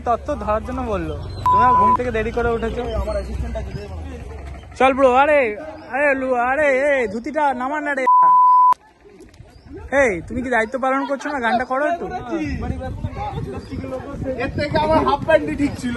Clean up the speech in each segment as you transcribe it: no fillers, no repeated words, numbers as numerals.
তত্ত্ব ধরার জন্য বললো। তুমি ঘুম থেকে দেরি করে উঠেছো। চল ব্রো। আরে আরে আরে ধুতিটা নামান না রে। এই তুমি কি দায়িত্ব পালন করছো না? গানটা করো একটু। এর থেকে আমার হাফ প্যান্টই ঠিক ছিল।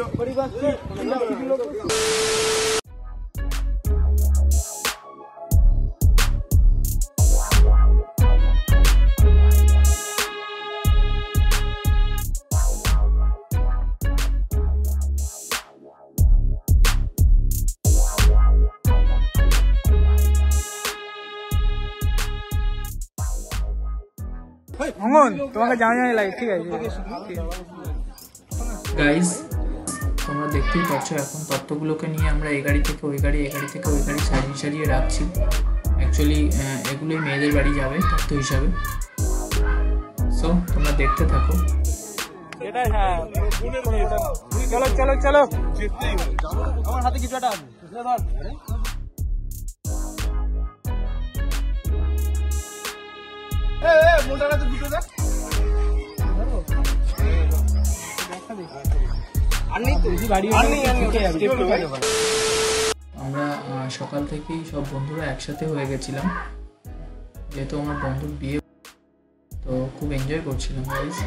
অঙ্গন তোমাকে জানি লাগে। ঠিক আছে গাইস, তোমরা দেখতেই পাচ্ছ এখন তত্ত্বগুলোকে নিয়ে আমরা এই গাড়ি থেকে ওই গাড়ি, এই গাড়ি থেকে ওই গাড়ি সাজিয়ে সাজিয়ে রাখছি। অ্যাকচুয়ালি এগুলোই মেয়েদের বাড়ি যাবে তত্ত্ব হিসাবে। সো তোমরা দেখতে থাকো। এটাই। হ্যাঁ চলো চলো চলো। আমার হাতে কিছু একটা আছে। আমরা সকাল থেকেই সব বন্ধুরা একসাথে হয়ে গেছিলাম, যেহেতু আমার বন্ধুর বিয়ে, তো খুব এনজয় করছিলাম গাইস।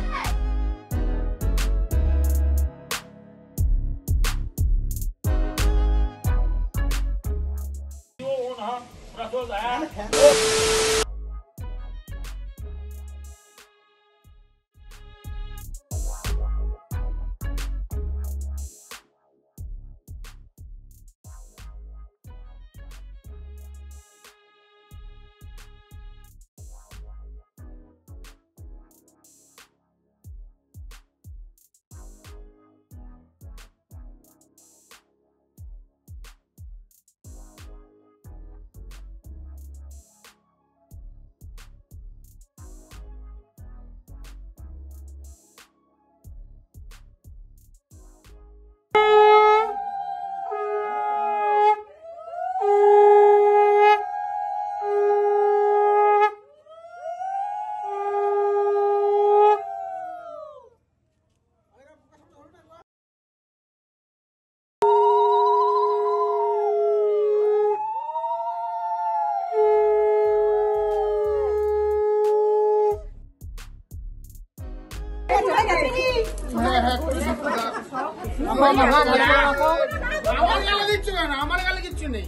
আমার গালে কিচ্ছু নেই।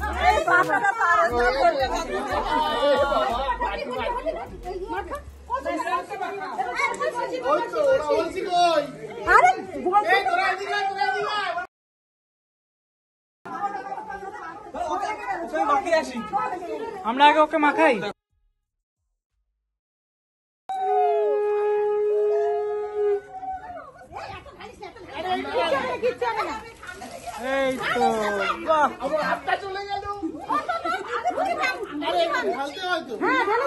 আমরা আগে ওকে মাখাই। এই তো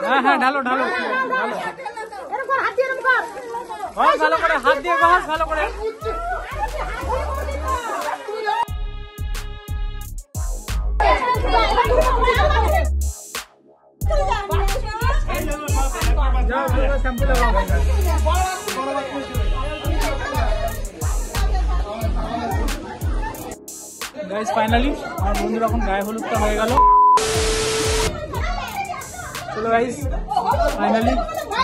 হ্যাঁ হ্যাঁ ঢালো ঢালো ঢালো। ভালো করে হাত দিয়ে বস, ভালো করে। গাইস ফাইনালি আমার বন্ধুর এখন গায়ে হলুদটা হয়ে গেল। চলো গাইস ফাইনালি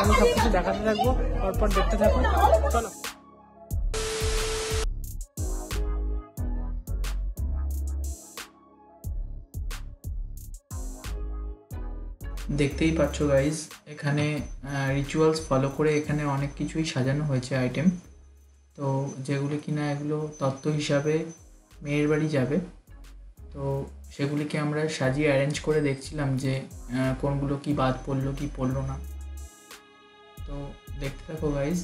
আমি সবকিছু দেখাতে থাকবো, পরপর দেখতে থাকো। চলো। দেখতেই পাচ্ছ গাইস, এখানে রিচুয়ালস ফলো করে এখানে অনেক কিছুই সাজানো হয়েছে আইটেম, তো যেগুলি কিনা এগুলো তত্ত্ব হিসাবে মেয়ের বাড়ি যাবে। তো সেগুলিকে আমরা সাজিয়ে অ্যারেঞ্জ করে দেখছিলাম যে কোনগুলো কি বাদ পড়লো কি পড়লো না। তো দেখতে থাকো গাইস।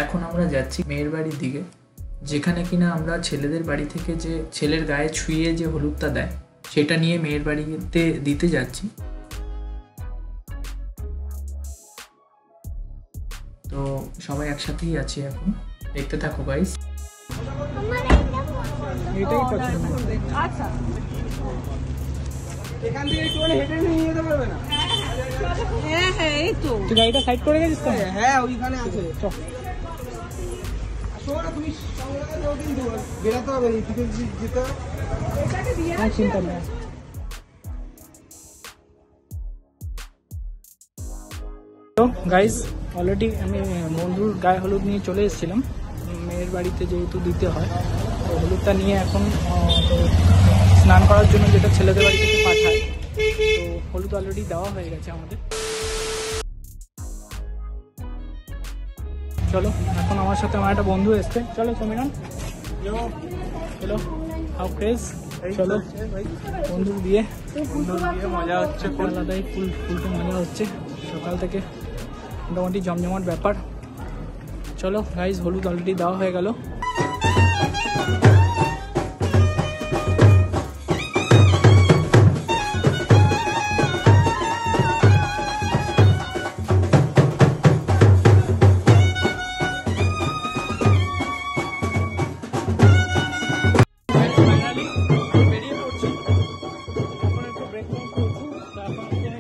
এখন আমরা যাচ্ছি মেয়ের বাড়ির দিকে, যেখানে কিনা আমরা ছেলেদের বাড়ি থেকে যে ছেলের গায়ে ছুঁয়ে যে হলুদটা দেয় সেটা নিয়ে মেয়ের বাড়িতে দিতে যাচ্ছি। তো সবাই একসাথেই আছি এখন, দেখতে থাকো গাইস। এটাই পছন্দ। আচ্ছা এখান থেকে একটু হেঁটে নিয়ে যেতে পারবে না? হ্যাঁ হ্যাঁ এই তো। তুই গাড়িটা সাইড করে গেছিস তো? হ্যাঁ ওইখানে আছে। চল বেরাতে হবে যেতে চিন্তা নেই। তো গাইজ অলরেডি আমি বন্ধুর গায়ে হলুদ নিয়ে চলে এসেছিলাম, মেয়ের বাড়িতে যেহেতু দিতে হয়, তো হলুদটা নিয়ে এখন তো স্নান করার জন্য যেটা ছেলেদের বাড়ি থেকে পাঠায়, তো হলুদ অলরেডি দেওয়া হয়ে গেছে আমাদের। চলো এখন আমার সাথে আমার একটা বন্ধু এসছে, চলো সমীরন চলো হাউ ক্রেজ, চলো বন্ধুর বিয়ে মজা হচ্ছে, আলাদাই ফুলতে মজা হচ্ছে সকাল থেকে, মোটামুটি জমজমাট ব্যাপার। চলো গাইজ হলুদ অলরেডি দেওয়া হয়ে গেল।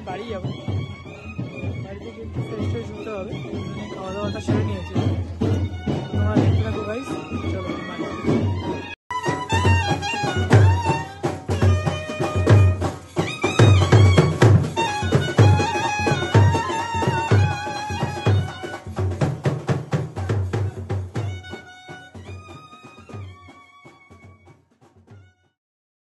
বাড়ি যাবো, বাড়িতে গিয়ে একটু ফ্রেশ ট্রেশ হতে হবে, খাওয়া দাওয়াটা সেরে নিয়েছি।